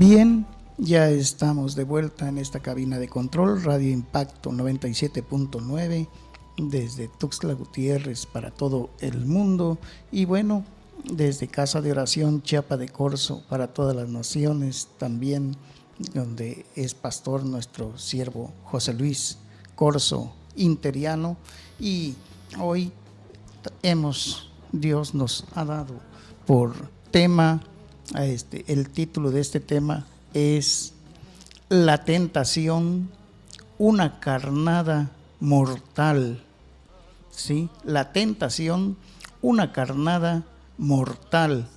Bien, ya estamos de vuelta en esta cabina de control, Radio Impacto 97.9, desde Tuxtla Gutiérrez para todo el mundo, y bueno, desde Casa de Oración Chiapa de Corzo para todas las naciones, también donde es pastor nuestro siervo José Luis Corzo Interiano. Y hoy Dios nos ha dado por tema, el título de este tema es La tentación, una carnada mortal. ¿Sí? La tentación, una carnada mortal.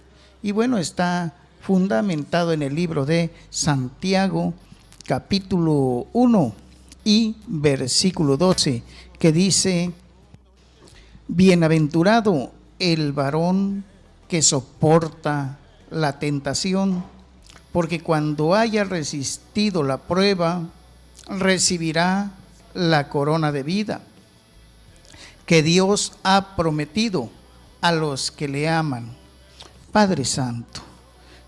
Y bueno, está fundamentado en el libro de Santiago, capítulo 1 y versículo 12, que dice: bienaventurado el varón que soporta la tentación, porque cuando haya resistido la prueba, recibirá la corona de vida que Dios ha prometido a los que le aman. Padre Santo,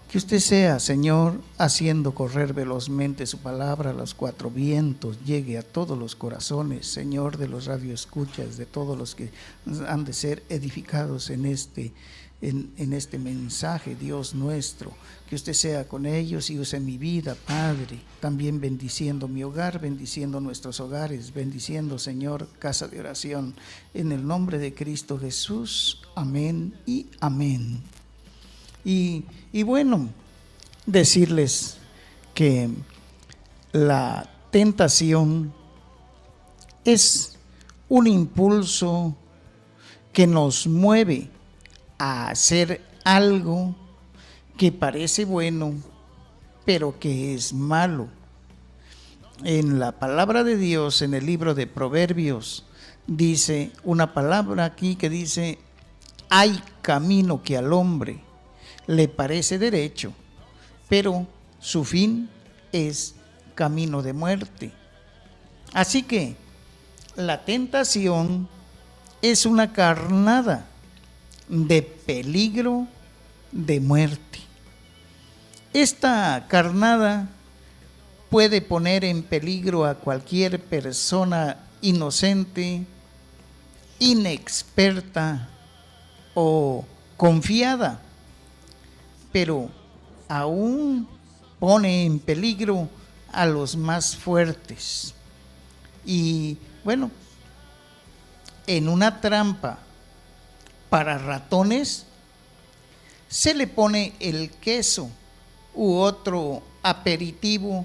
que usted sea, Señor, haciendo correr velozmente su palabra a los cuatro vientos, llegue a todos los corazones, Señor, de los radioescuchas, de todos los que han de ser edificados en este mensaje, Dios nuestro. Que usted sea con ellos y use mi vida, Padre, también bendiciendo mi hogar, bendiciendo nuestros hogares, bendiciendo, Señor, Casa de Oración, en el nombre de Cristo Jesús. Amén y amén. Y bueno, decirles que la tentación es un impulso que nos mueve a hacer algo que parece bueno, pero que es malo. En la palabra de Dios, en el libro de Proverbios, dice una palabra aquí que dice: hay camino que al hombre le parece derecho, pero su fin es camino de muerte. Así que la tentación es una carnada de peligro de muerte. Esta carnada puede poner en peligro a cualquier persona inocente, inexperta o confiada, pero aún pone en peligro a los más fuertes. Y bueno, en una trampa para ratones se le pone el queso u otro aperitivo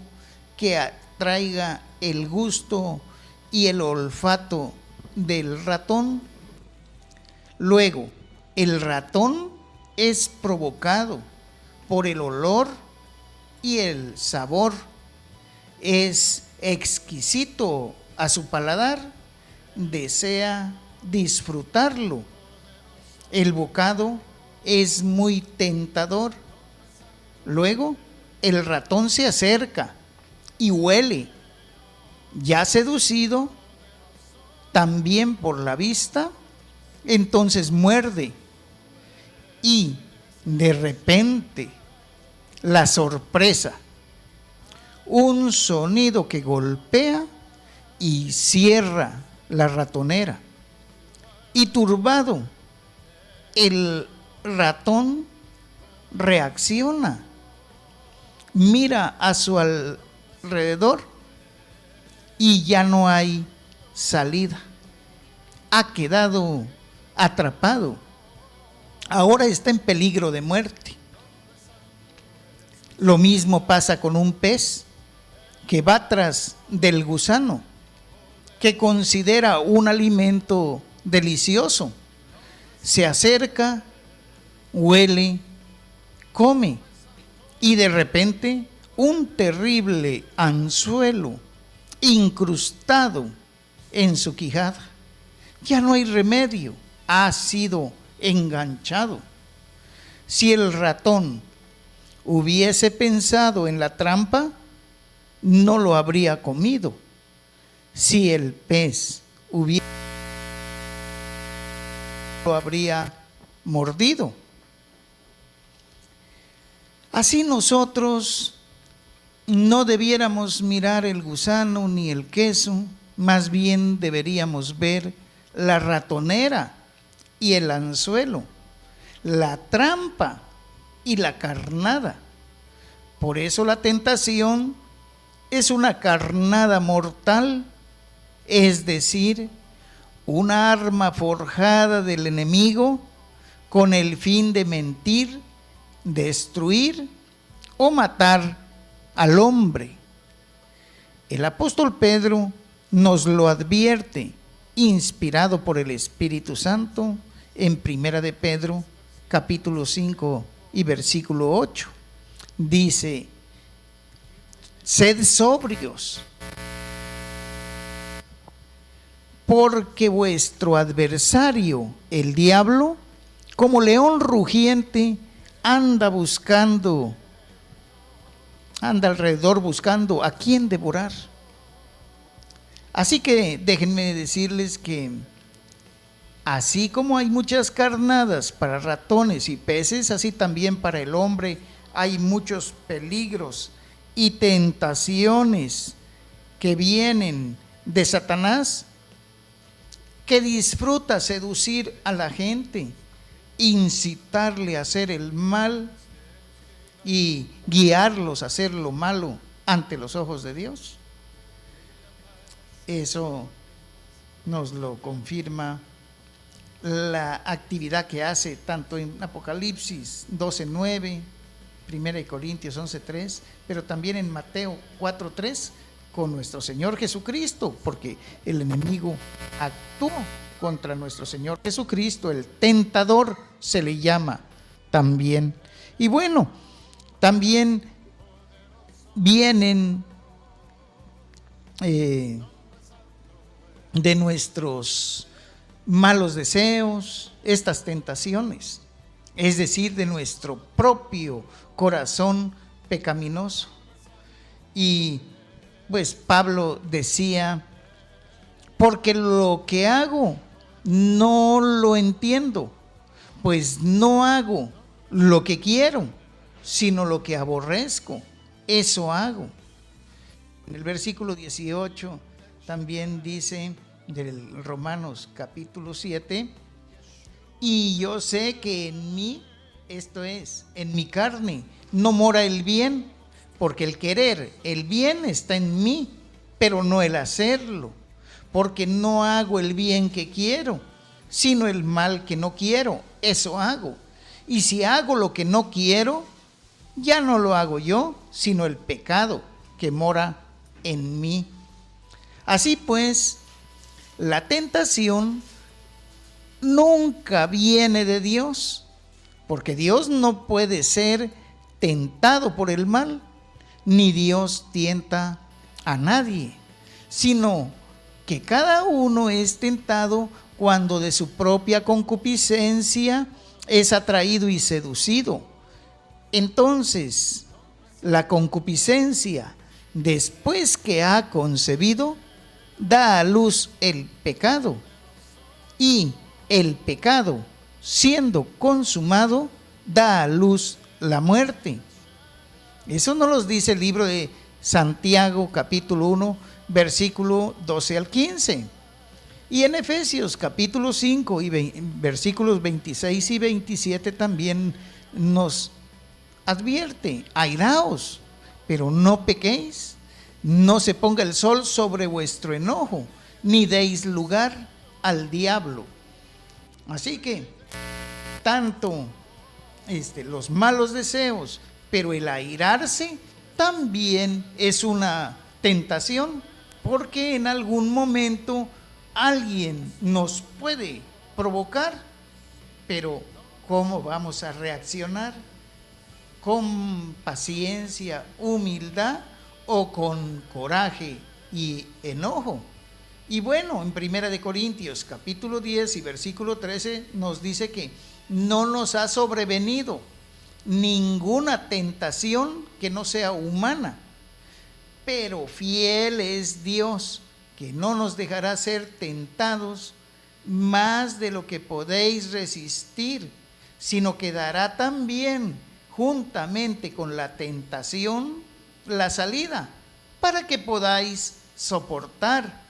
que atraiga el gusto y el olfato del ratón. Luego, el ratón es provocado por el olor y el sabor. Es exquisito a su paladar, desea disfrutarlo. El bocado es muy tentador. Luego, el ratón se acerca y huele. Ya seducido, también por la vista, entonces muerde. Y de repente, la sorpresa, un sonido que golpea y cierra la ratonera. Y turbado, el ratón reacciona, mira a su alrededor y ya no hay salida. Ha quedado atrapado. Ahora está en peligro de muerte. Lo mismo pasa con un pez que va tras del gusano, que considera un alimento delicioso. Se acerca, huele, come, y de repente un terrible anzuelo incrustado en su quijada. Ya no hay remedio, ha sido enganchado. Si el ratón hubiese pensado en la trampa, no lo habría comido. Si el pez hubiera, lo habría mordido. Así nosotros no debiéramos mirar el gusano ni el queso, más bien deberíamos ver la ratonera y el anzuelo, la trampa y la carnada. Por eso la tentación es una carnada mortal, es decir, una arma forjada del enemigo con el fin de mentir, destruir o matar al hombre. El apóstol Pedro nos lo advierte, inspirado por el Espíritu Santo, en Primera de Pedro, capítulo 5 y versículo 8. Dice: sed sobrios, porque vuestro adversario, el diablo, como león rugiente, anda alrededor buscando a quién devorar. Así que déjenme decirles que así como hay muchas carnadas para ratones y peces, así también para el hombre hay muchos peligros y tentaciones que vienen de Satanás, que disfruta seducir a la gente, incitarle a hacer el mal y guiarlos a hacer lo malo ante los ojos de Dios. Eso nos lo confirma la actividad que hace tanto en Apocalipsis 12:9, 1 Corintios 11:3, pero también en Mateo 4:3 con nuestro Señor Jesucristo, porque el enemigo actuó contra nuestro Señor Jesucristo, el tentador se le llama también. Y bueno, también vienen de nuestros malos deseos, estas tentaciones, es decir, de nuestro propio corazón pecaminoso. Y pues Pablo decía: porque lo que hago no lo entiendo, pues no hago lo que quiero, sino lo que aborrezco, eso hago. En el versículo 18 también dice, del Romanos capítulo 7, y yo sé que en mí, esto es, en mi carne, no mora el bien, porque el querer el bien está en mí, pero no el hacerlo, porque no hago el bien que quiero, sino el mal que no quiero, eso hago. Y si hago lo que no quiero, ya no lo hago yo, sino el pecado que mora en mí. Así pues, la tentación nunca viene de Dios, porque Dios no puede ser tentado por el mal, ni Dios tienta a nadie, sino que cada uno es tentado cuando de su propia concupiscencia es atraído y seducido. Entonces, la concupiscencia, después que ha concebido, da a luz el pecado, y el pecado, siendo consumado, da a luz la muerte. Eso nos lo dice el libro de Santiago capítulo 1, versículo 12 al 15. Y en Efesios capítulo 5 y versículos 26 y 27 también nos advierte: airaos, pero no pequéis, no se ponga el sol sobre vuestro enojo, ni deis lugar al diablo. Así que tanto los malos deseos, pero el airarse también es una tentación, porque en algún momento alguien nos puede provocar, pero ¿cómo vamos a reaccionar? ¿Con paciencia, humildad o con coraje y enojo? Y bueno, en Primera de Corintios capítulo 10 y versículo 13 nos dice que no nos ha sobrevenido ninguna tentación que no sea humana, pero fiel es Dios, que no nos dejará ser tentados más de lo que podéis resistir, sino que dará también juntamente con la tentación la salida para que podáis soportar.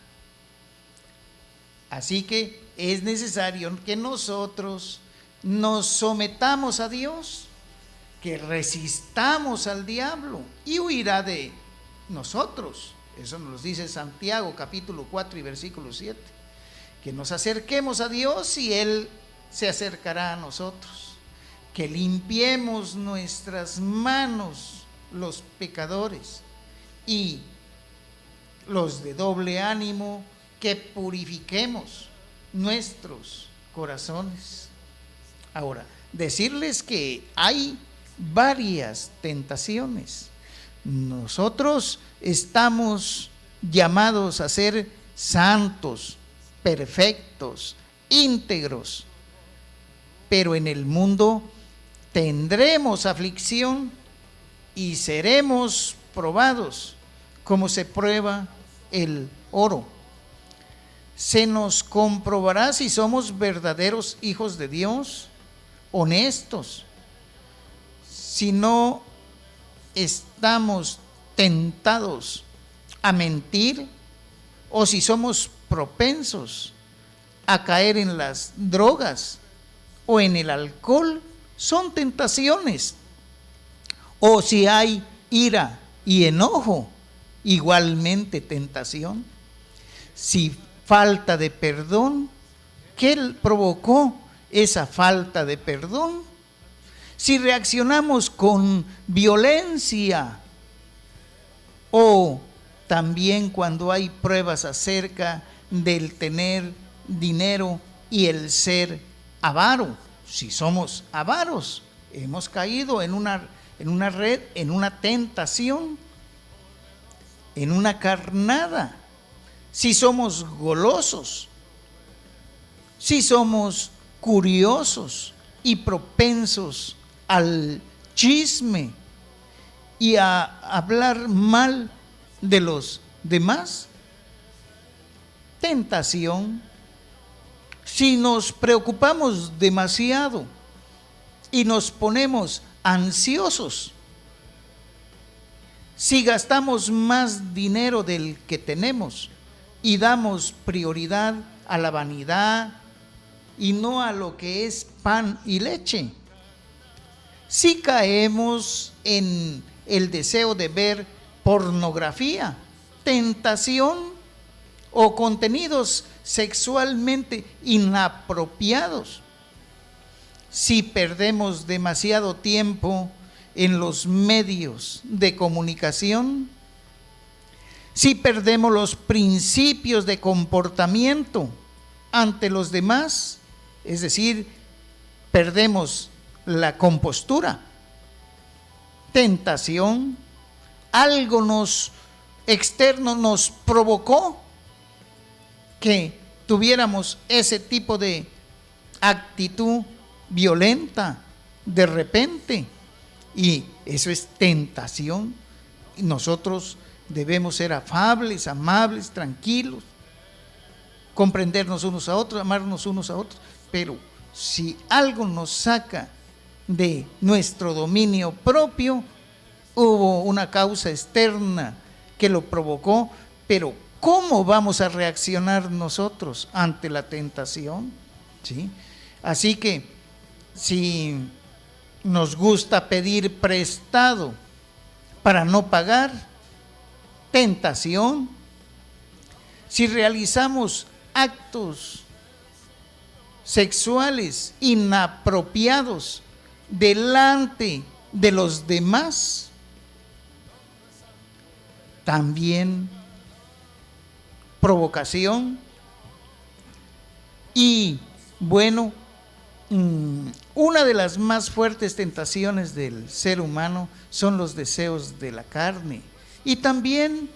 Así que es necesario que nosotros nos sometamos a Dios, que resistamos al diablo y huirá de nosotros. Eso nos dice Santiago capítulo 4 y versículo 7. Que nos acerquemos a Dios y Él se acercará a nosotros. Que limpiemos nuestras manos, los pecadores, y los de doble ánimo, que purifiquemos nuestros corazones. Ahora, decirles que hay varias tentaciones. Nosotros estamos llamados a ser santos, perfectos, íntegros, pero en el mundo tendremos aflicción y seremos probados como se prueba el oro. Se nos comprobará si somos verdaderos hijos de Dios, honestos, si no estamos tentados a mentir, o si somos propensos a caer en las drogas o en el alcohol. Son tentaciones. O si hay ira y enojo, igualmente tentación. Si falta de perdón, ¿qué provocó esa falta de perdón? Si reaccionamos con violencia, o también cuando hay pruebas acerca del tener dinero y el ser avaro. Si somos avaros, hemos caído en una red, en una tentación, en una carnada. Si somos golosos, si somos curiosos y propensos al chisme y a hablar mal de los demás, tentación. Si nos preocupamos demasiado y nos ponemos ansiosos, si gastamos más dinero del que tenemos y damos prioridad a la vanidad y no a lo que es pan y leche, si caemos en el deseo de ver pornografía, tentación, o contenidos sexualmente inapropiados, si perdemos demasiado tiempo en los medios de comunicación, si perdemos los principios de comportamiento ante los demás, es decir, perdemos la compostura, tentación, algo externo nos provocó que tuviéramos ese tipo de actitud violenta de repente, y eso es tentación. Y nosotros debemos ser afables, amables, tranquilos, comprendernos unos a otros, amarnos unos a otros, pero si algo nos saca de nuestro dominio propio, hubo una causa externa que lo provocó, pero ¿cómo vamos a reaccionar nosotros ante la tentación? ¿Sí? Así que si nos gusta pedir prestado para no pagar, tentación. Si realizamos actos sexuales inapropiados delante de los demás, también provocación. Y bueno, una de las más fuertes tentaciones del ser humano son los deseos de la carne, y también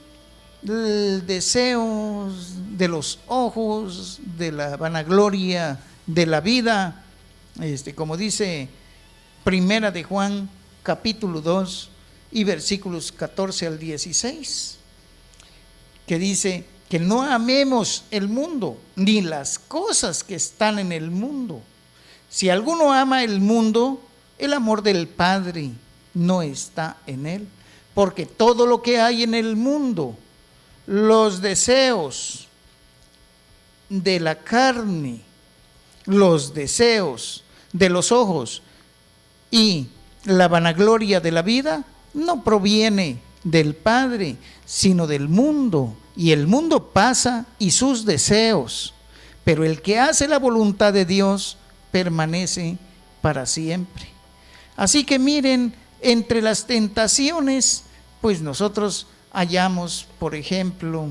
el deseo de los ojos, de la vanagloria de la vida, como dice Primera de Juan capítulo 2 y versículos 14 al 16, que dice que no amemos el mundo ni las cosas que están en el mundo. Si alguno ama el mundo, el amor del Padre no está en él, porque todo lo que hay en el mundo, los deseos de la carne, los deseos de los ojos y la vanagloria de la vida, no proviene del Padre, sino del mundo. Y el mundo pasa y sus deseos, pero el que hace la voluntad de Dios permanece para siempre. Así que miren, entre las tentaciones, pues nosotros hallamos, por ejemplo,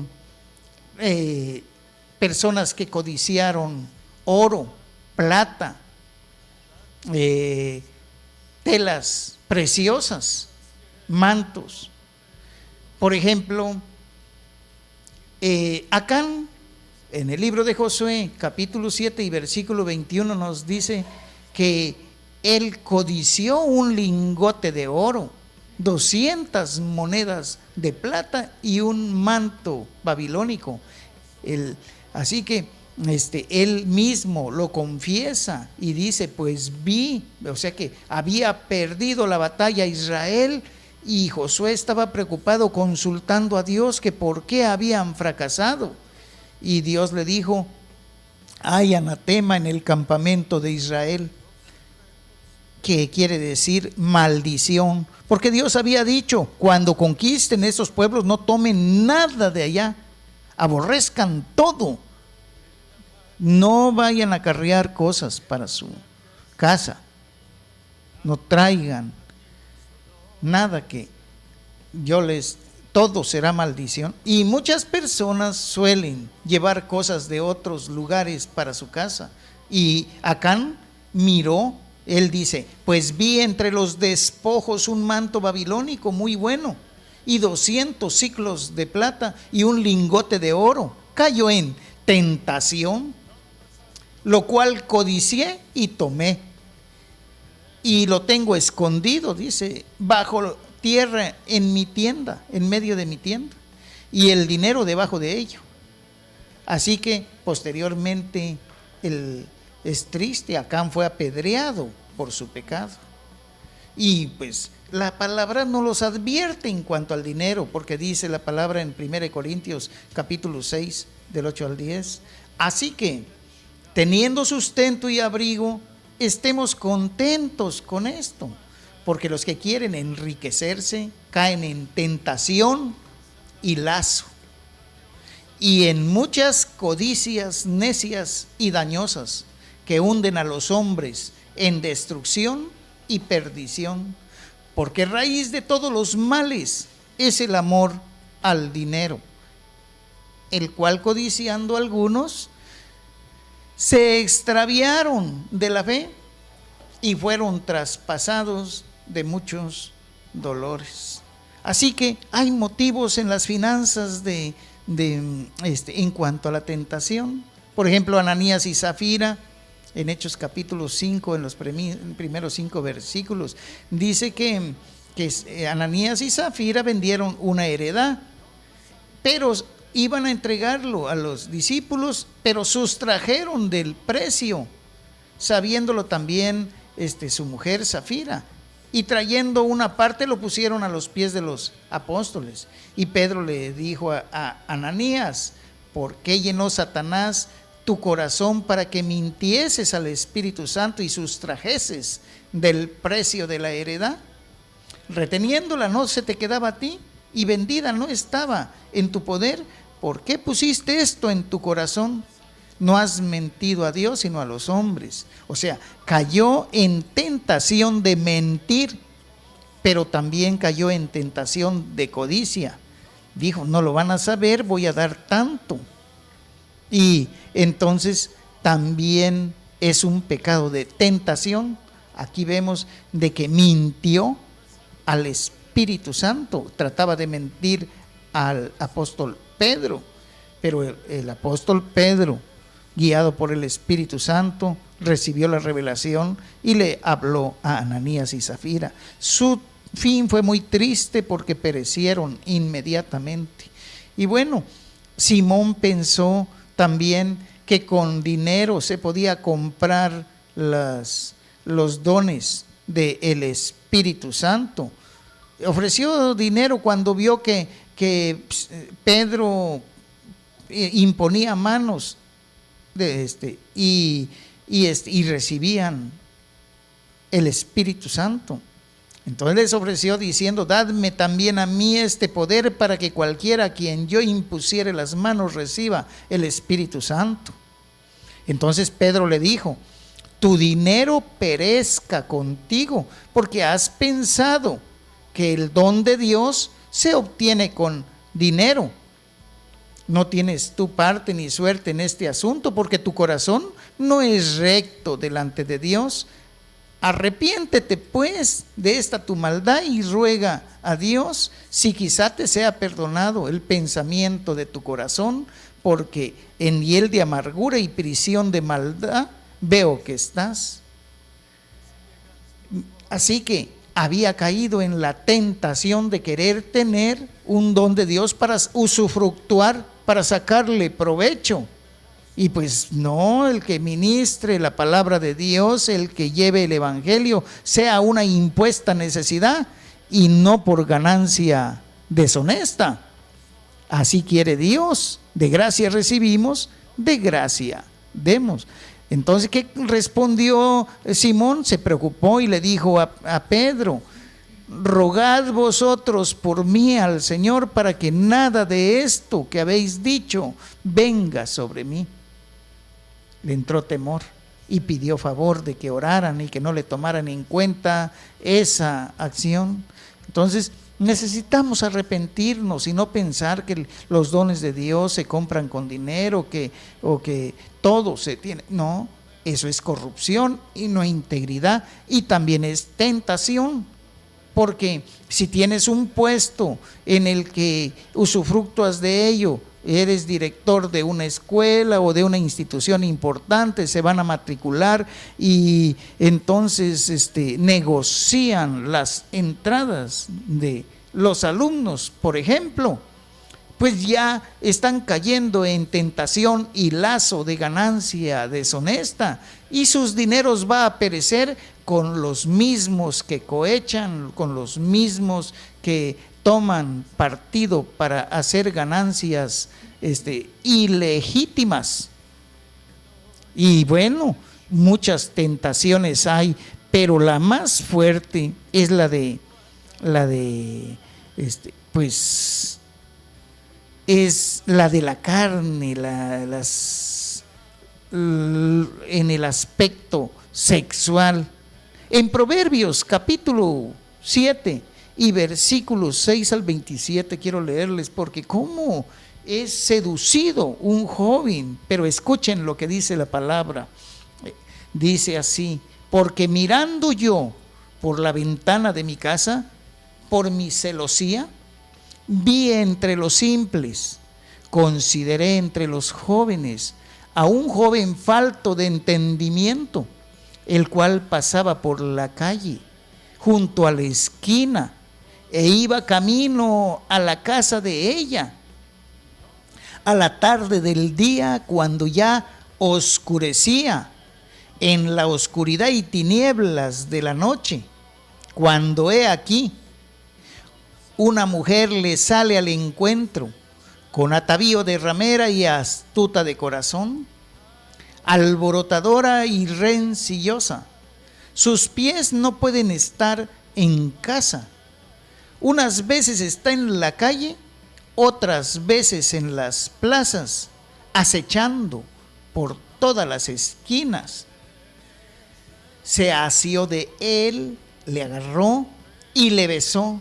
personas que codiciaron oro, plata, telas preciosas, mantos. Por ejemplo, Acán, en el libro de Josué, capítulo 7 y versículo 21, nos dice que él codició un lingote de oro, 200 monedas de plata y un manto babilónico. Así que él mismo lo confiesa y dice, pues o sea que había perdido la batalla Israel, y Josué estaba preocupado consultando a Dios que por qué habían fracasado. Y Dios le dijo, hay anatema en el campamento de Israel, que quiere decir maldición, porque Dios había dicho, cuando conquisten esos pueblos no tomen nada de allá, aborrezcan todo, no vayan a acarrear cosas para su casa, no traigan nada, que todo será maldición. Y muchas personas suelen llevar cosas de otros lugares para su casa. Y Acán miró, él dice, pues vi entre los despojos un manto babilónico muy bueno, y 200 siclos de plata, y un lingote de oro. Cayó en tentación, lo cual codicié y tomé. Y lo tengo escondido, dice, bajo tierra en mi tienda, en medio de mi tienda, y el dinero debajo de ello. Así que posteriormente es triste, Acán fue apedreado por su pecado. Y pues la palabra no los advierte en cuanto al dinero, porque dice la palabra en 1 Corintios capítulo 6, del 8 al 10. Así que, teniendo sustento y abrigo, estemos contentos con esto, porque los que quieren enriquecerse caen en tentación y lazo, y en muchas codicias necias y dañosas, que hunden a los hombres en destrucción y perdición, porque raíz de todos los males es el amor al dinero, el cual codiciando algunos se extraviaron de la fe y fueron traspasados de muchos dolores. Así que hay motivos en las finanzas en cuanto a la tentación. Por ejemplo, Ananías y Zafira, en Hechos capítulo 5, en los primeros 5 versículos, dice que Ananías y Zafira vendieron una heredad, pero iban a entregarlo a los discípulos, pero sustrajeron del precio, sabiéndolo también su mujer Zafira, y trayendo una parte lo pusieron a los pies de los apóstoles. Y Pedro le dijo a Ananías, ¿por qué llenó Satanás tu corazón para que mintieses al Espíritu Santo y sustrajeses del precio de la heredad? Reteniéndola no se te quedaba a ti, y vendida no estaba en tu poder. ¿Por qué pusiste esto en tu corazón? No has mentido a Dios sino a los hombres. O sea, cayó en tentación de mentir, pero también cayó en tentación de codicia. Dijo, no lo van a saber, voy a dar tanto. Y entonces también es un pecado de tentación. Aquí vemos de que mintió al Espíritu Santo, trataba de mentir al apóstol Pedro, pero el apóstol Pedro, guiado por el Espíritu Santo, recibió la revelación y le habló a Ananías y Zafira. Su fin fue muy triste porque perecieron inmediatamente. Y bueno, Simón pensó también que con dinero se podía comprar los dones del Espíritu Santo, Ofreció dinero cuando vio que Pedro imponía manos y recibían el Espíritu Santo. Entonces les ofreció diciendo: dadme también a mí este poder, para que cualquiera a quien yo impusiere las manos reciba el Espíritu Santo. Entonces Pedro le dijo: tu dinero perezca contigo, porque has pensado que el don de Dios se obtiene con dinero. No tienes tu parte ni suerte en este asunto, porque tu corazón no es recto delante de Dios. Arrepiéntete pues de esta tu maldad y ruega a Dios si quizá te sea perdonado el pensamiento de tu corazón, porque en hiel de amargura y prisión de maldad veo que estás. Así que había caído en la tentación de querer tener un don de Dios para usufructuar, para sacarle provecho. Y pues no, el que ministre la palabra de Dios, el que lleve el evangelio, sea una impuesta necesidad y no por ganancia deshonesta. Así quiere Dios. De gracia recibimos, de gracia demos. Entonces, ¿qué respondió Simón? Se preocupó y le dijo a Pedro: rogad vosotros por mí al Señor, para que nada de esto que habéis dicho venga sobre mí. Le entró temor y pidió favor de que oraran y que no le tomaran en cuenta esa acción. Entonces necesitamos arrepentirnos y no pensar que los dones de Dios se compran con dinero, o que todo se tiene. No, eso es corrupción y no integridad, y también es tentación. Porque si tienes un puesto en el que usufructúas de ello, eres director de una escuela o de una institución importante, se van a matricular y entonces negocian las entradas de los alumnos, por ejemplo, pues ya están cayendo en tentación y lazo de ganancia deshonesta, y sus dineros va a perecer con los mismos que cohechan, con los mismos que toman partido para hacer ganancias ilegítimas. Y bueno, muchas tentaciones hay, pero la más fuerte es es la de la carne, en el aspecto sexual. En Proverbios capítulo 7 y versículos 6 al 27 quiero leerles, porque cómo es seducido un joven. Pero escuchen lo que dice la palabra. Dice así: porque mirando yo por la ventana de mi casa, por mi celosía, vi entre los simples, consideré entre los jóvenes a un joven falto de entendimiento, el cual pasaba por la calle junto a la esquina e iba camino a la casa de ella a la tarde del día, cuando ya oscurecía, en la oscuridad y tinieblas de la noche, cuando he aquí una mujer le sale al encuentro con atavío de ramera y astuta de corazón, alborotadora y rencillosa. Sus pies no pueden estar en casa. Unas veces está en la calle, otras veces en las plazas, acechando por todas las esquinas. Se asió de él, le agarró y le besó.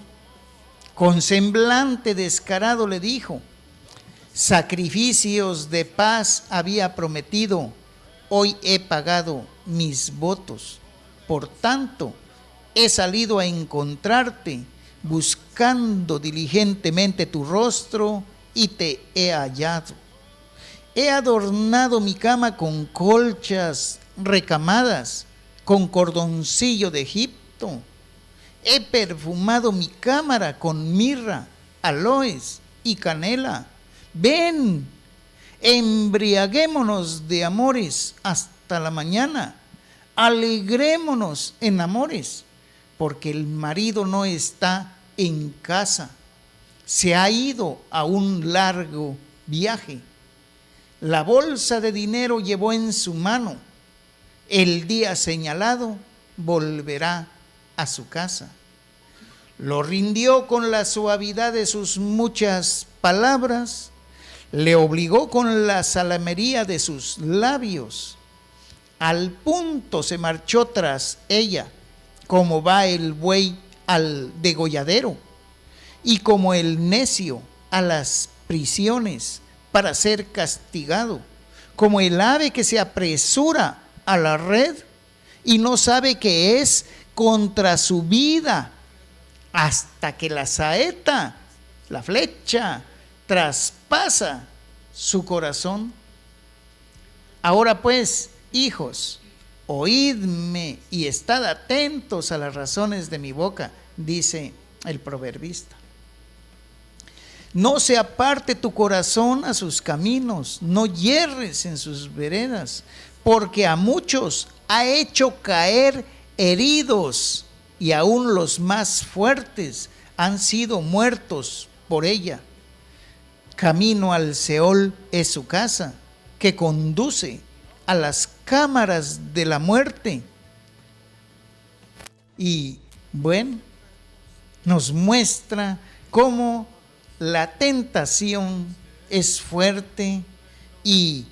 Con semblante descarado le dijo: sacrificios de paz había prometido, hoy he pagado mis votos. Por tanto, he salido a encontrarte, buscando diligentemente tu rostro, y te he hallado. He adornado mi cama con colchas recamadas, con cordoncillo de Egipto. He perfumado mi cámara con mirra, aloes y canela. Ven, embriaguémonos de amores hasta la mañana. Alegrémonos en amores, porque el marido no está en casa, se ha ido a un largo viaje. La bolsa de dinero llevó en su mano. El día señalado volverá a su casa. Lo rindió con la suavidad de sus muchas palabras, le obligó con la salamería de sus labios. Al punto se marchó tras ella, como va el buey al degolladero, y como el necio a las prisiones para ser castigado, como el ave que se apresura a la red y no sabe que es contra su vida, hasta que la saeta, la flecha, traspasa su corazón. Ahora pues, hijos, oídme y estad atentos a las razones de mi boca, dice el proverbista. No se aparte tu corazón a sus caminos, no yerres en sus veredas, porque a muchos ha hecho caer heridos, y aún los más fuertes han sido muertos por ella. Camino al Seol es su casa, que conduce a las cámaras de la muerte. Y bueno, nos muestra cómo la tentación es fuerte y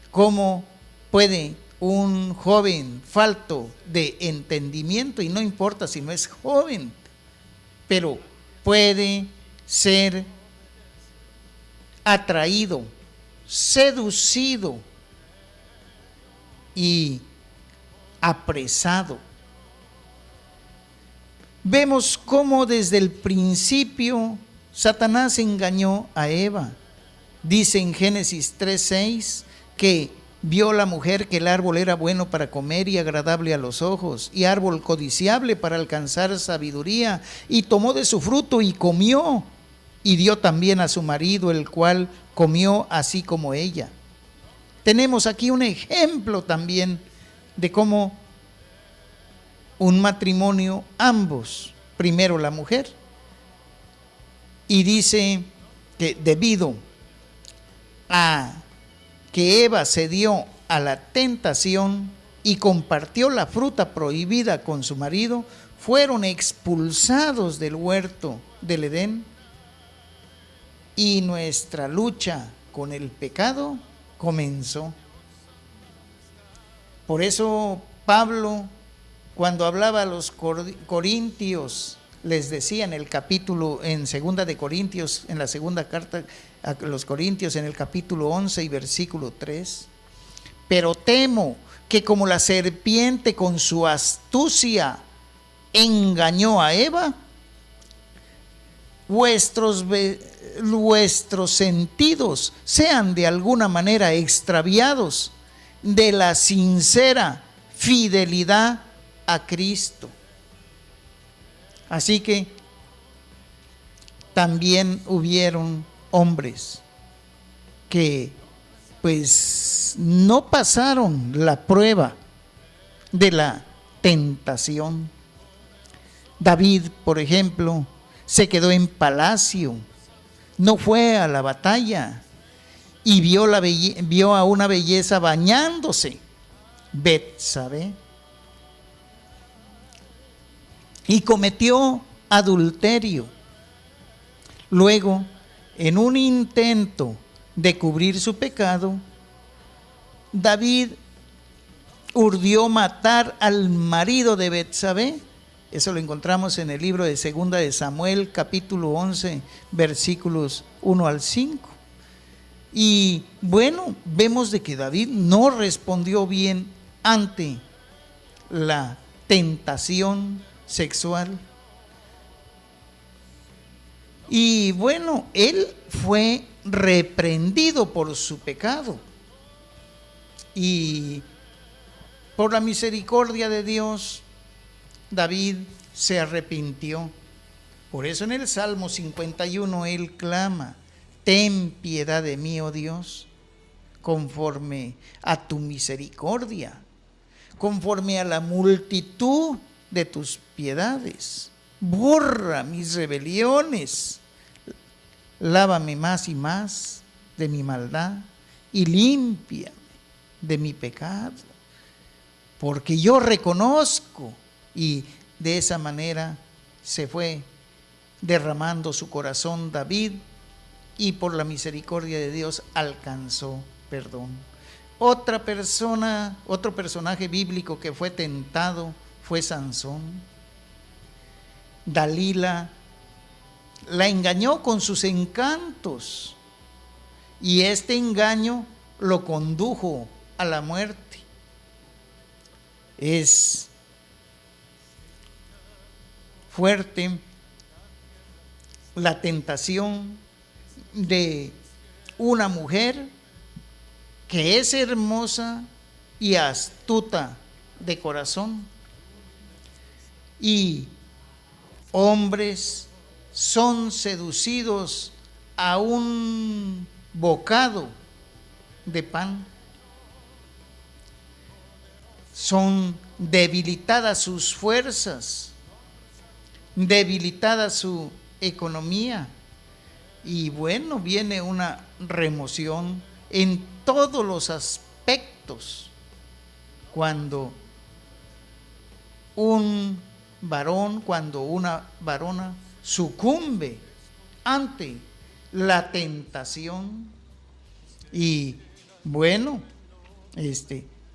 cómo puede un joven falto de entendimiento, y no importa si no es joven, pero puede ser atraído, seducido y apresado. Vemos cómo desde el principio Satanás engañó a Eva. Dice en Génesis 3:6 que vio la mujer que el árbol era bueno para comer y agradable a los ojos, y árbol codiciable para alcanzar sabiduría, y tomó de su fruto y comió, y dio también a su marido, el cual comió así como ella. Tenemos aquí un ejemplo también de cómo un matrimonio, ambos, primero la mujer, y dice que debido a que Eva cedió a la tentación y compartió la fruta prohibida con su marido, fueron expulsados del huerto del Edén, y nuestra lucha con el pecado comenzó. Por eso Pablo, cuando hablaba a los corintios, les decía en el capítulo, en segunda de Corintios, en la segunda carta a los Corintios, en el capítulo 11 y versículo 3, pero temo que como la serpiente con su astucia engañó a Eva, vuestros sentidos sean de alguna manera extraviados de la sincera fidelidad a Cristo. Así que también hubieron hombres que pues no pasaron la prueba de la tentación. David, por ejemplo, se quedó en palacio, no fue a la batalla, y vio a una belleza bañándose, Betsabé, y cometió adulterio. Luego, en un intento de cubrir su pecado, David urdió matar al marido de Betsabé. Eso lo encontramos en el libro de Segunda de Samuel, capítulo 11, versículos 1 al 5. Y bueno, vemos de que David no respondió bien ante la tentación sexual. Y bueno, él fue reprendido por su pecado. Y por la misericordia de Dios, David se arrepintió. Por eso en el Salmo 51 él clama: ten piedad de mí, oh Dios, conforme a tu misericordia, conforme a la multitud de tus piedades. borra mis rebeliones, lávame más y más de mi maldad y límpiame de mi pecado, porque yo reconozco. Y de esa manera se fue derramando su corazón David, y por la misericordia de Dios alcanzó perdón. Otro personaje bíblico que fue tentado fue Sansón. Dalila la engañó con sus encantos, y este engaño lo condujo a la muerte. Es fuerte la tentación de una mujer que es hermosa y astuta de corazón, y hombres son seducidos a un bocado de pan. Son debilitadas sus fuerzas, debilitada su economía, y bueno, viene una remoción en todos los aspectos cuando un varón, cuando una varona sucumbe ante la tentación. Y bueno,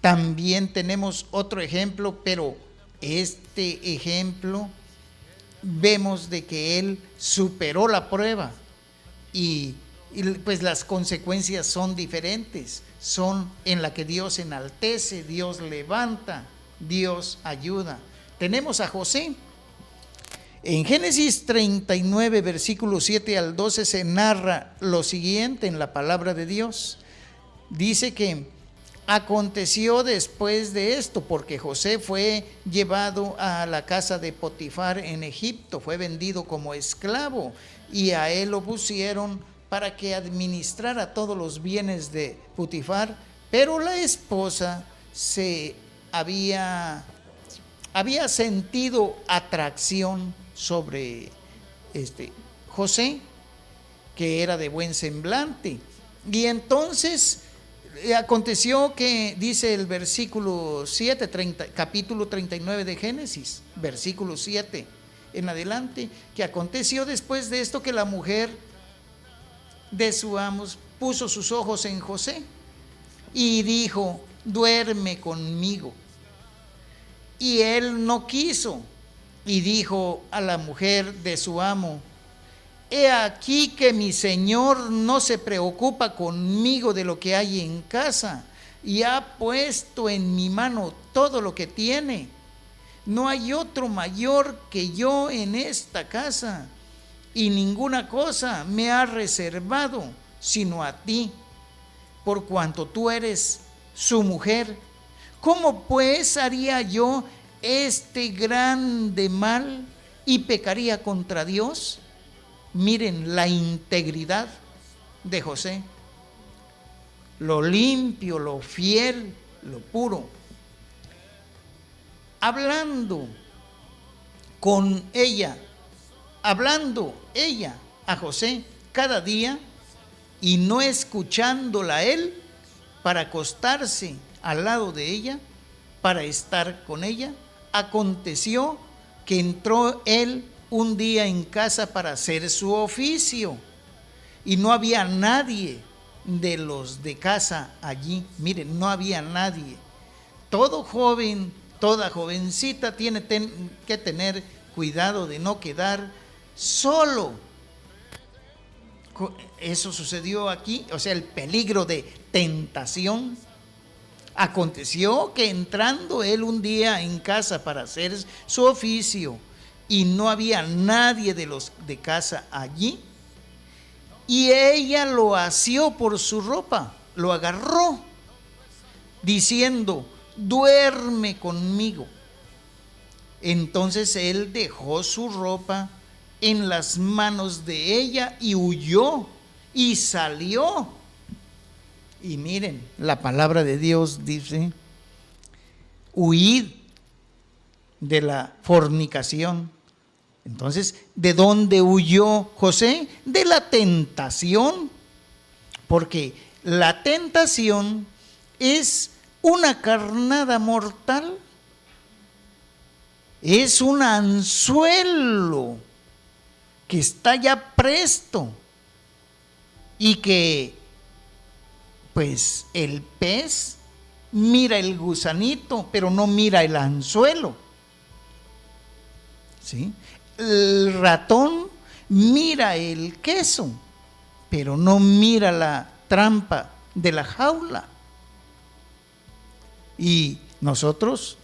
también tenemos otro ejemplo, pero este ejemplo vemos de que él superó la prueba, y pues las consecuencias son diferentes, son en la que Dios enaltece, Dios levanta, Dios ayuda. Tenemos a José. En Génesis 39, versículos 7 al 12 se narra lo siguiente en la palabra de Dios. Dice que aconteció después de esto, porque José fue llevado a la casa de Potifar en Egipto, fue vendido como esclavo, y a él lo pusieron para que administrara todos los bienes de Potifar, pero la esposa había sentido atracción sobre José, que era de buen semblante, y entonces aconteció que, dice el versículo 7, capítulo 39 de Génesis, versículo 7 en adelante, que aconteció después de esto que la mujer de su amo puso sus ojos en José y dijo: duerme conmigo. Y él no quiso, y dijo a la mujer de su amo: he aquí que mi señor no se preocupa conmigo de lo que hay en casa, y ha puesto en mi mano todo lo que tiene. No hay otro mayor que yo en esta casa, y ninguna cosa me ha reservado sino a ti, por cuanto tú eres su mujer. ¿Cómo pues haría yo este grande mal y pecaría contra Dios? Miren la integridad de José, lo limpio, lo fiel, lo puro. Hablando ella a José cada día, y no escuchándola él para acostarse al lado de ella, para estar con ella, aconteció que entró él un día en casa para hacer su oficio, y no había nadie de los de casa allí. Miren, no había nadie. Todo joven, toda jovencita tiene que tener cuidado de no quedar solo. Eso sucedió aquí, o sea, el peligro de tentación. Aconteció que entrando él un día en casa para hacer su oficio, y no había nadie de los de casa allí, y ella lo asió por su ropa, lo agarró, diciendo: duerme conmigo. Entonces él dejó su ropa en las manos de ella y huyó y salió. Y miren, la palabra de Dios dice: huid de la fornicación. Entonces, ¿de dónde huyó José? De la tentación, porque la tentación es una carnada mortal, es un anzuelo que está ya presto y que pues el pez mira el gusanito, pero no mira el anzuelo, ¿sí? El ratón mira el queso, pero no mira la trampa de la jaula. Y nosotros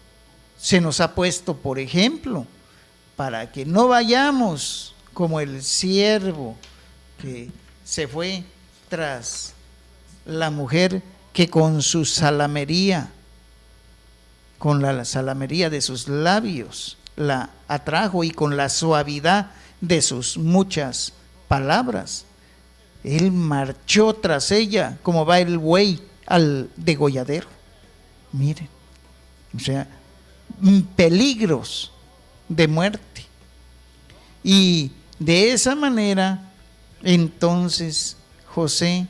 se nos ha puesto, por ejemplo, para que no vayamos como el siervo que se fue tras la mujer que con su salamería, con la salamería de sus labios, la atrajo, y con la suavidad de sus muchas palabras, él marchó tras ella como va el buey al degolladero. Miren, o sea, peligros de muerte. Y de esa manera, entonces José,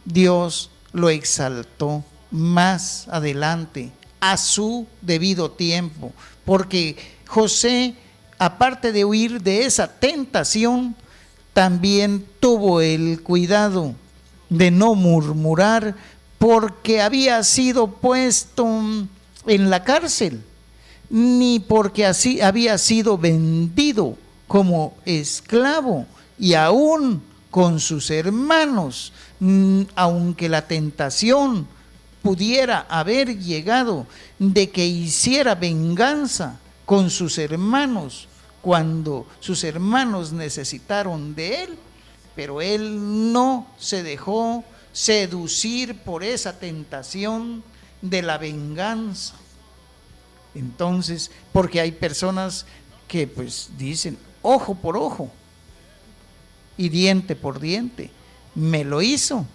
Dios lo exaltó más adelante a su debido tiempo, porque José, aparte de huir de esa tentación, también tuvo el cuidado de no murmurar, porque había sido puesto en la cárcel, ni porque así había sido vendido como esclavo, y aún con sus hermanos, aunque la tentación pudiera haber llegado de que hiciera venganza con sus hermanos cuando sus hermanos necesitaron de él, pero él no se dejó seducir por esa tentación de la venganza. Entonces, porque hay personas que pues dicen ojo por ojo y diente por diente, me lo hizo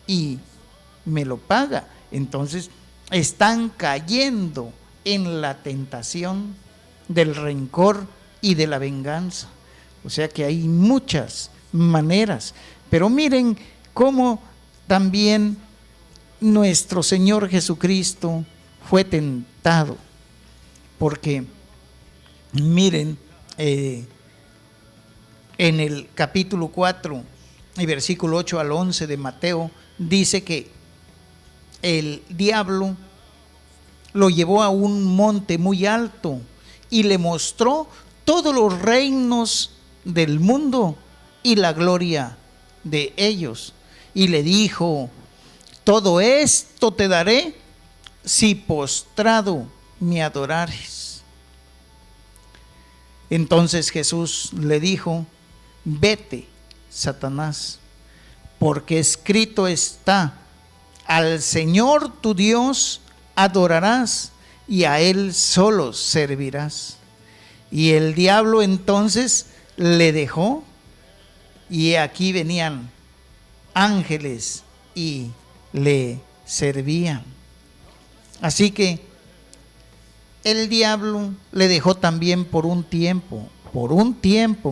y me lo paga. Entonces están cayendo en la tentación del rencor y de la venganza. O sea que hay muchas maneras, pero miren cómo también nuestro Señor Jesucristo fue tentado, porque miren, en el capítulo 4 y versículo 8 al 11 de Mateo, dice que el diablo lo llevó a un monte muy alto y le mostró todos los reinos del mundo y la gloria de ellos, y le dijo: todo esto te daré si postrado me adorares. Entonces Jesús le dijo: vete, Satanás, porque escrito está: al Señor tu Dios adorarás y a Él solo servirás. Y el diablo entonces le dejó, y aquí venían ángeles y le servían. Así que el diablo le dejó también por un tiempo,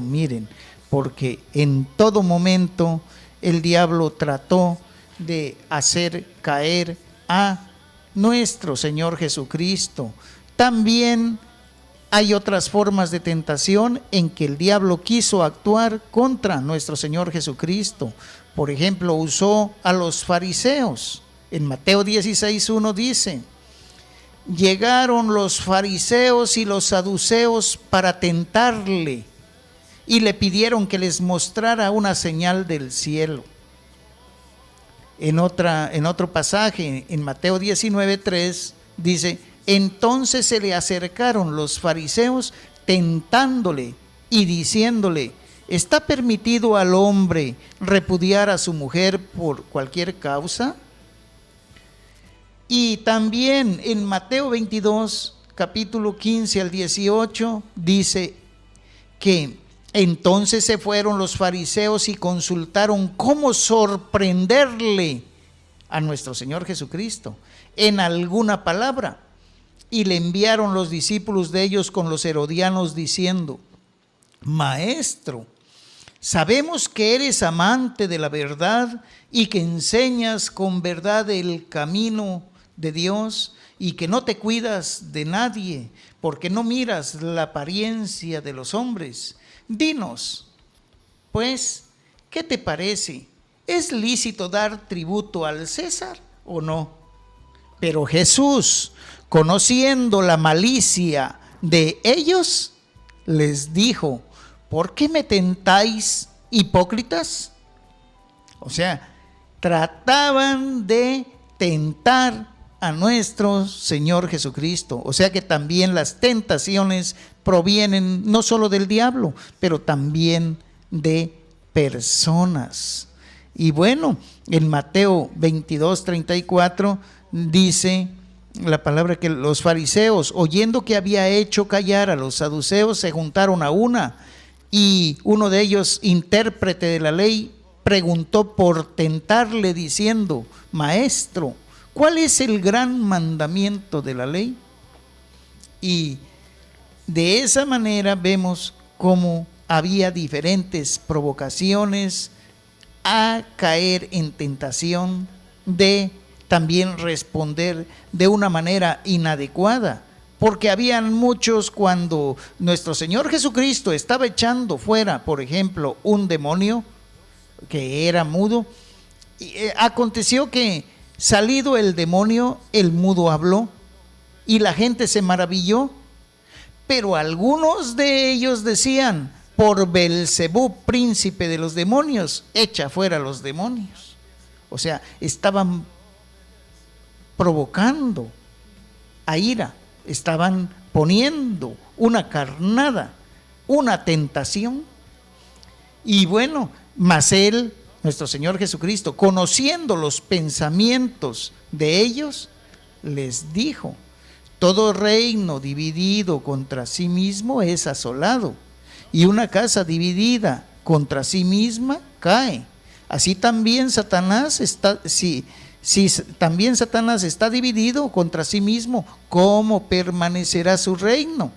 miren, porque en todo momento el diablo trató de hacer caer a nuestro Señor Jesucristo. También hay otras formas de tentación en que el diablo quiso actuar contra nuestro Señor Jesucristo. Por ejemplo, usó a los fariseos. En Mateo 16:1 dice: llegaron los fariseos y los saduceos para tentarle, y le pidieron que les mostrara una señal del cielo. En otro pasaje, en Mateo 19:3, dice: entonces se le acercaron los fariseos tentándole y diciéndole: ¿está permitido al hombre repudiar a su mujer por cualquier causa? Y también en Mateo 22, capítulo 15 al 18, dice que entonces se fueron los fariseos y consultaron cómo sorprenderle a nuestro Señor Jesucristo en alguna palabra, y le enviaron los discípulos de ellos con los herodianos diciendo: Maestro, sabemos que eres amante de la verdad y que enseñas con verdad el camino de Dios y que no te cuidas de nadie porque no miras la apariencia de los hombres. Dinos, pues, ¿qué te parece? ¿Es lícito dar tributo al César o no? Pero Jesús, conociendo la malicia de ellos, les dijo: ¿por qué me tentáis, hipócritas? O sea, trataban de tentar a nuestro Señor Jesucristo. O sea que también las tentaciones provienen no solo del diablo, pero también de personas. Y bueno, en Mateo 22:34 dice la palabra que los fariseos, oyendo que había hecho callar a los saduceos, se juntaron a una, y uno de ellos, intérprete de la ley, preguntó por tentarle diciendo: Maestro, ¿cuál es el gran mandamiento de la ley? Y de esa manera vemos cómo había diferentes provocaciones a caer en tentación de también responder de una manera inadecuada, porque habían muchos, cuando nuestro Señor Jesucristo estaba echando fuera, por ejemplo, un demonio que era mudo, aconteció que salido el demonio, el mudo habló y la gente se maravilló, pero algunos de ellos decían: por Belcebú, príncipe de los demonios, echa fuera los demonios. O sea, estaban provocando a ira, estaban poniendo una carnada, una tentación. Y bueno, mas él, nuestro Señor Jesucristo, conociendo los pensamientos de ellos, les dijo: todo reino dividido contra sí mismo es asolado, y una casa dividida contra sí misma cae. Así también Satanás está, si también Satanás está dividido contra sí mismo, ¿cómo permanecerá su reino?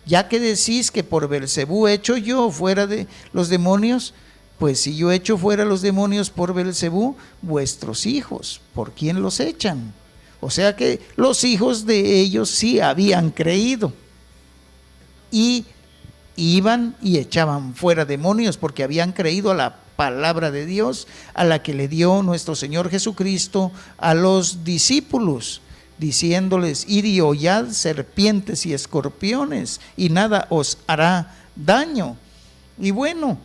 Ya que decís que por Belcebú echo yo fuera de los demonios, pues si yo echo fuera los demonios por Belcebú, vuestros hijos, ¿por quién los echan? O sea que los hijos de ellos sí habían creído y iban y echaban fuera demonios porque habían creído a la palabra de Dios, a la que le dio nuestro Señor Jesucristo a los discípulos, diciéndoles: id y hollad serpientes y escorpiones y nada os hará daño. Y bueno,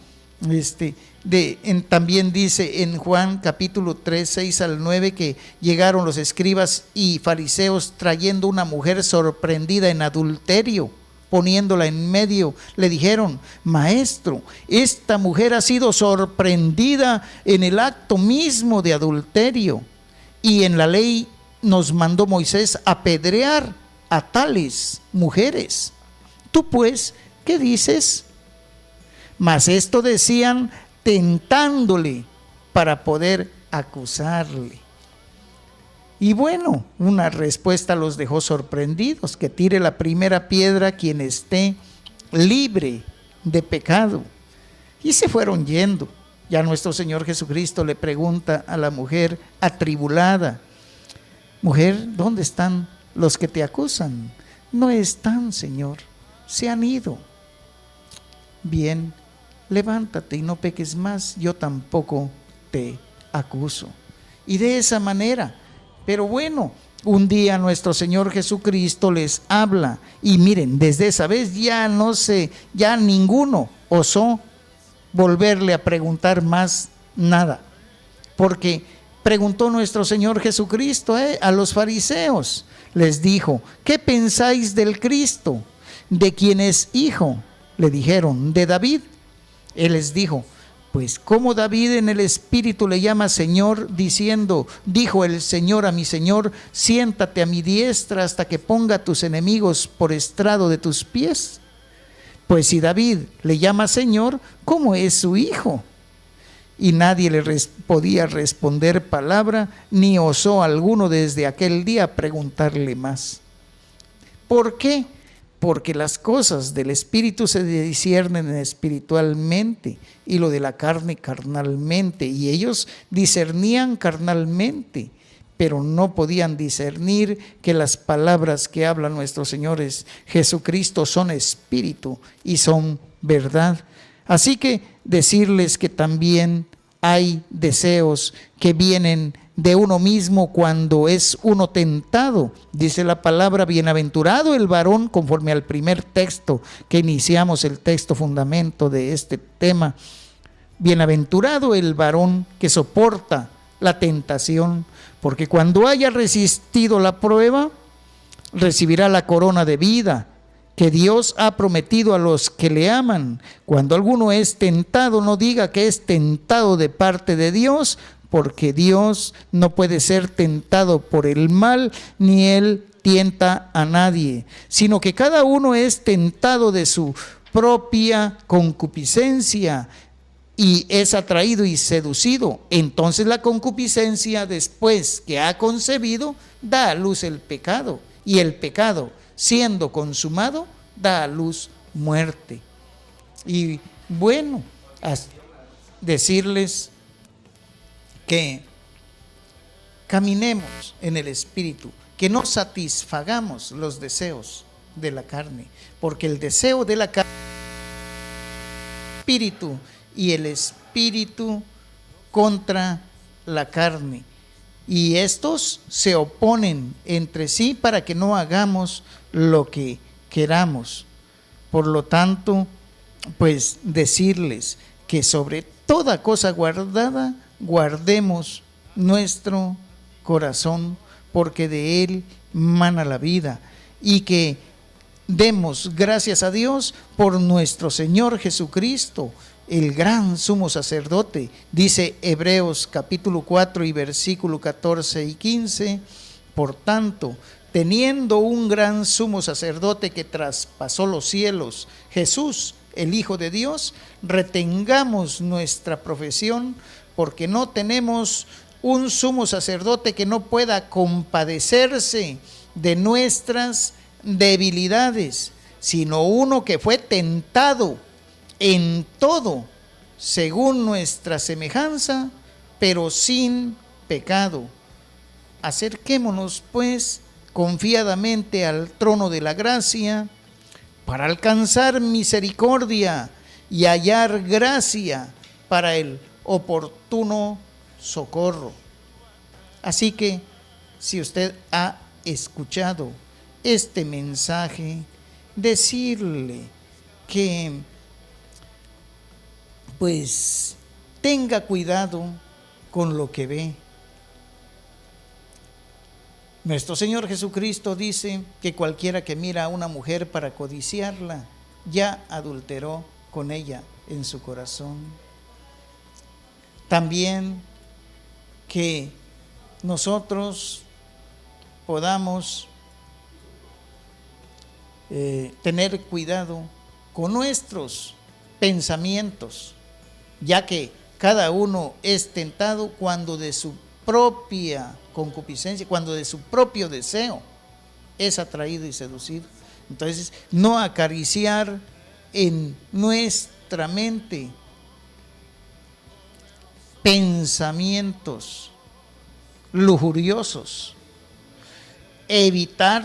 también dice en Juan capítulo 3, 6 al 9 que llegaron los escribas y fariseos trayendo una mujer sorprendida en adulterio, poniéndola en medio, le dijeron: Maestro, esta mujer ha sido sorprendida en el acto mismo de adulterio, y en la ley nos mandó Moisés apedrear a tales mujeres. Tú pues, ¿qué dices? Mas esto decían tentándole para poder acusarle. Y bueno, una respuesta los dejó sorprendidos: que tire la primera piedra quien esté libre de pecado. Y se fueron yendo. Ya nuestro Señor Jesucristo le pregunta a la mujer atribulada: mujer, ¿dónde están los que te acusan? No están, Señor, se han ido. Bien, levántate y no peques más, yo tampoco te acuso. Y de esa manera, pero bueno, un día nuestro Señor Jesucristo les habla, y miren, desde esa vez ya ninguno osó volverle a preguntar más nada, porque preguntó nuestro Señor Jesucristo a los fariseos, les dijo: ¿qué pensáis del Cristo? ¿De quién es hijo? Le dijeron: de David. Él les dijo: pues como David en el espíritu le llama Señor, diciendo: dijo el Señor a mi Señor, siéntate a mi diestra hasta que ponga a tus enemigos por estrado de tus pies. Pues si David le llama Señor, ¿cómo es su hijo? Y nadie le podía responder palabra, ni osó alguno desde aquel día preguntarle más. ¿Por qué? porque las cosas del espíritu se disciernen espiritualmente y lo de la carne carnalmente, y ellos discernían carnalmente, pero no podían discernir que las palabras que habla nuestro Señor Jesucristo son espíritu y son verdad. Así que decirles que también hay deseos que vienen de uno mismo cuando es uno tentado. Dice la palabra: bienaventurado el varón, conforme al primer texto que iniciamos, el texto fundamento de este tema. Bienaventurado el varón que soporta la tentación, porque cuando haya resistido la prueba, recibirá la corona de vida que Dios ha prometido a los que le aman. Cuando alguno es tentado, no diga que es tentado de parte de Dios, porque Dios no puede ser tentado por el mal, ni Él tienta a nadie, sino que cada uno es tentado de su propia concupiscencia y es atraído y seducido. Entonces la concupiscencia, después que ha concebido, da a luz el pecado, y el pecado, siendo consumado, da a luz muerte. Y bueno, decirles que caminemos en el Espíritu, que no satisfagamos los deseos de la carne, porque el deseo de la carne es espíritu, y el espíritu contra la carne, y estos se oponen entre sí para que no hagamos lo que queramos. Por lo tanto, pues decirles que sobre toda cosa guardada, guardemos nuestro corazón, porque de él mana la vida, y que demos gracias a Dios por nuestro Señor Jesucristo, el gran sumo sacerdote. Dice Hebreos capítulo 4 y versículo 14 y 15: por tanto, teniendo un gran sumo sacerdote que traspasó los cielos, Jesús, el Hijo de Dios, retengamos nuestra profesión, porque no tenemos un sumo sacerdote que no pueda compadecerse de nuestras debilidades, sino uno que fue tentado en todo según nuestra semejanza, pero sin pecado. Acerquémonos pues confiadamente al trono de la gracia, para alcanzar misericordia y hallar gracia para el oportuno socorro. Así que, si usted ha escuchado este mensaje, decirle que pues tenga cuidado con lo que ve. Nuestro Señor Jesucristo dice que cualquiera que mira a una mujer para codiciarla, ya adulteró con ella en su corazón. También que nosotros podamos tener cuidado con nuestros pensamientos, ya que cada uno es tentado cuando de su propia concupiscencia, cuando de su propio deseo es atraído y seducido. Entonces, no acariciar en nuestra mente pensamientos lujuriosos, evitar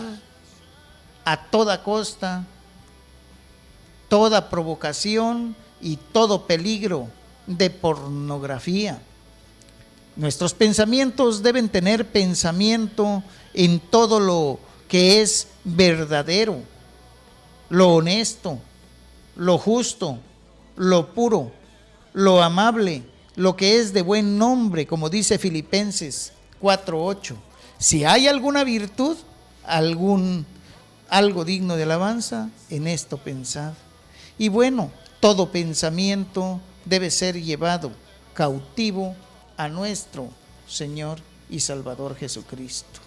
a toda costa toda provocación y todo peligro de pornografía. Nuestros pensamientos deben tener pensamiento en todo lo que es verdadero, lo honesto, lo justo, lo puro, lo amable, lo que es de buen nombre, como dice Filipenses 4:8. Si hay alguna virtud, algo digno de alabanza, en esto pensad. Y bueno, todo pensamiento debe ser llevado cautivo a nuestro Señor y Salvador Jesucristo.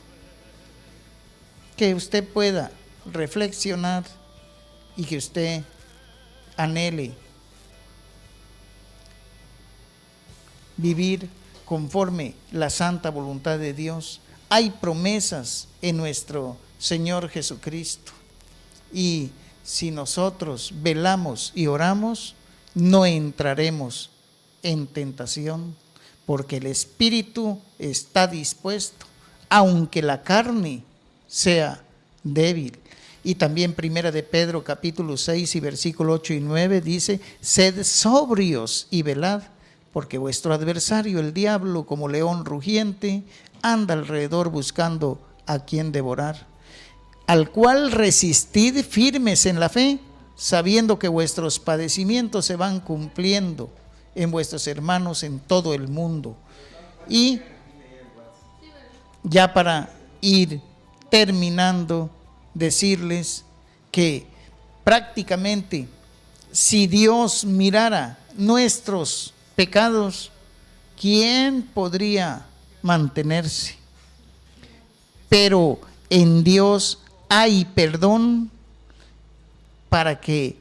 Que usted pueda reflexionar y que usted anhele vivir conforme la santa voluntad de Dios. Hay promesas en nuestro Señor Jesucristo, y si nosotros velamos y oramos, no entraremos en tentación, porque el espíritu está dispuesto, aunque la carne sea débil. Y también Primera de Pedro capítulo 6 y versículo 8 y 9 dice: sed sobrios y velad, porque vuestro adversario el diablo, como león rugiente, anda alrededor buscando a quien devorar, al cual resistid firmes en la fe, sabiendo que vuestros padecimientos se van cumpliendo en vuestros hermanos en todo el mundo. Y ya para ir terminando, decirles que prácticamente si Dios mirara nuestros pecados, ¿quién podría mantenerse? Pero en Dios hay perdón para que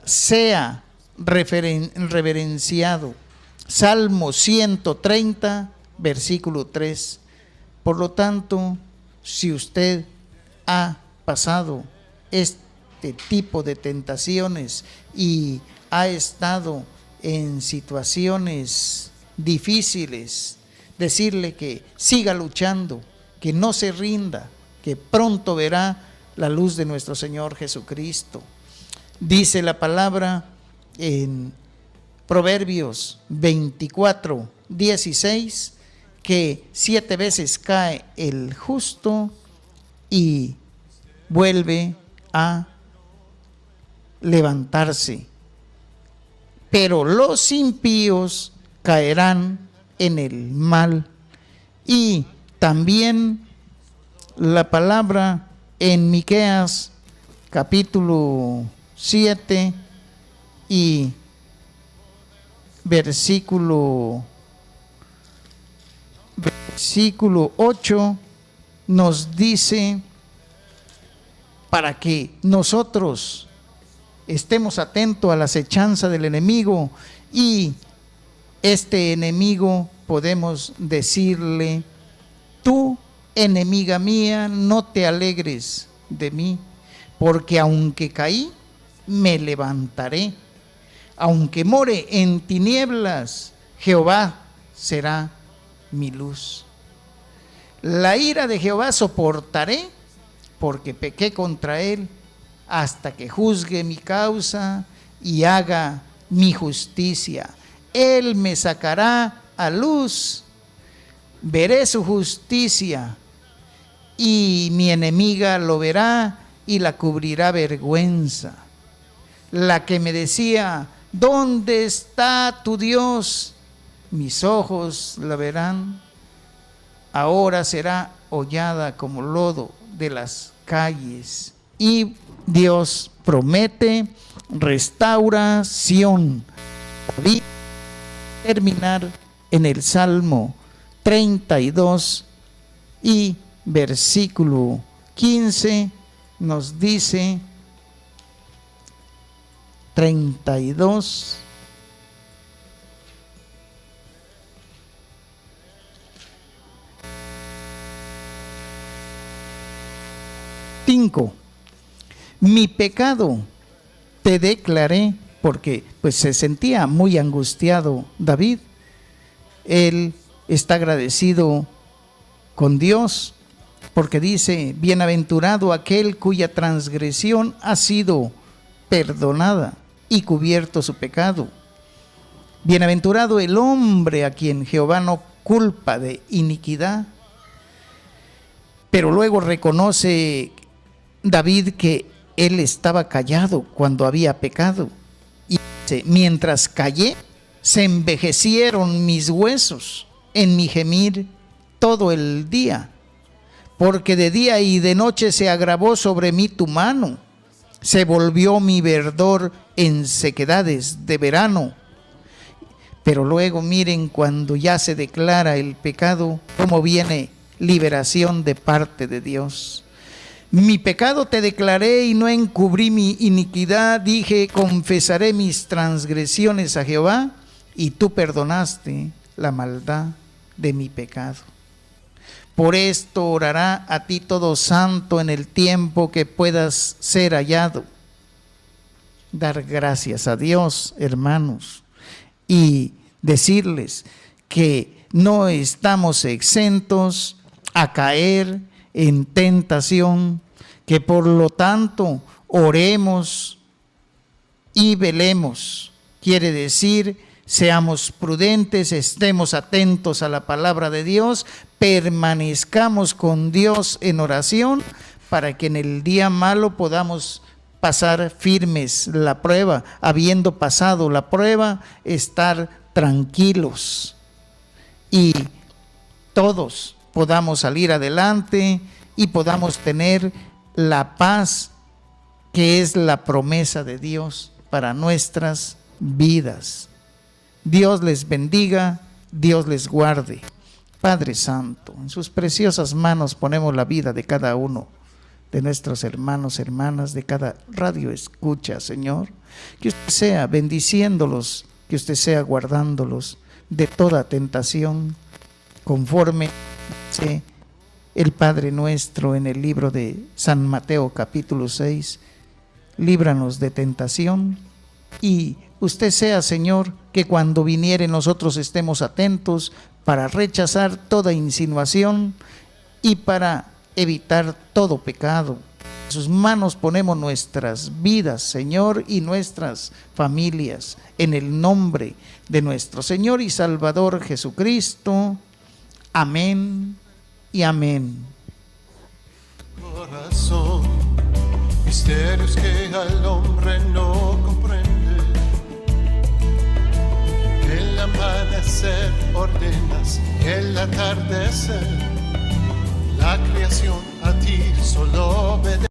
sea reverenciado. Salmo 130, versículo 3. Por lo tanto, si usted ha pasado este tipo de tentaciones y ha estado en situaciones difíciles, decirle que siga luchando, que no se rinda, que pronto verá la luz de nuestro Señor Jesucristo. Dice la palabra en Proverbios 24, 16, que 7 veces cae el justo y vuelve a levantarse, pero los impíos caerán en el mal. Y también la palabra en Miqueas capítulo 7 y versículo 8 nos dice, para que nosotros estemos atentos a la acechanza del enemigo, y este enemigo podemos decirle: tú, enemiga mía, no te alegres de mí, porque aunque caí, me levantaré, aunque more en tinieblas, Jehová será mi luz. La ira de Jehová soportaré, porque pequé contra él, hasta que juzgue mi causa y haga mi justicia. Él me sacará a luz, veré su justicia, y mi enemiga lo verá y la cubrirá vergüenza. La que me decía: ¿dónde está tu Dios? Mis ojos la verán. Ahora será hollada como lodo de las calles. Y Dios promete restauración. Voy a terminar en el Salmo 32 y versículo 15 nos dice: 32. Mi pecado te declaré, porque pues se sentía muy angustiado David. Él está agradecido con Dios, porque dice: bienaventurado aquel cuya transgresión ha sido perdonada y cubierto su pecado. Bienaventurado el hombre a quien Jehová no culpa de iniquidad. Pero luego reconoce David que él estaba callado cuando había pecado. Y dice: mientras callé, se envejecieron mis huesos en mi gemir todo el día, porque de día y de noche se agravó sobre mí tu mano, se volvió mi verdor en sequedades de verano. Pero luego miren, cuando ya se declara el pecado, cómo viene liberación de parte de Dios. Mi pecado te declaré y no encubrí mi iniquidad, dije: confesaré mis transgresiones a Jehová, y tú perdonaste la maldad de mi pecado. Por esto orará a ti todo santo en el tiempo que puedas ser hallado. dar gracias a Dios, hermanos, y decirles que no estamos exentos a caer en tentación, que por lo tanto oremos y velemos. Quiere decir, seamos prudentes, estemos atentos a la palabra de Dios, permanezcamos con Dios en oración para que en el día malo podamos pasar firmes la prueba, habiendo pasado la prueba, estar tranquilos y todos podamos salir adelante y podamos tener la paz que es la promesa de Dios para nuestras vidas. Dios les bendiga, Dios les guarde. Padre Santo, en sus preciosas manos ponemos la vida de cada uno de nuestros hermanos, hermanas, de cada radio escucha, Señor. Que usted sea bendiciéndolos, que usted sea guardándolos de toda tentación, conforme dice el Padre nuestro en el libro de San Mateo capítulo 6. Líbranos de tentación, y usted sea, Señor, que cuando viniere nosotros estemos atentos para rechazar toda insinuación y para evitar todo pecado. En sus manos ponemos nuestras vidas, Señor, y nuestras familias, en el nombre de nuestro Señor y Salvador Jesucristo. Amén y amén. Corazón, misterios que al hombre no comprende. El amanecer ordenas, el atardecer, la creación a ti solo obedece.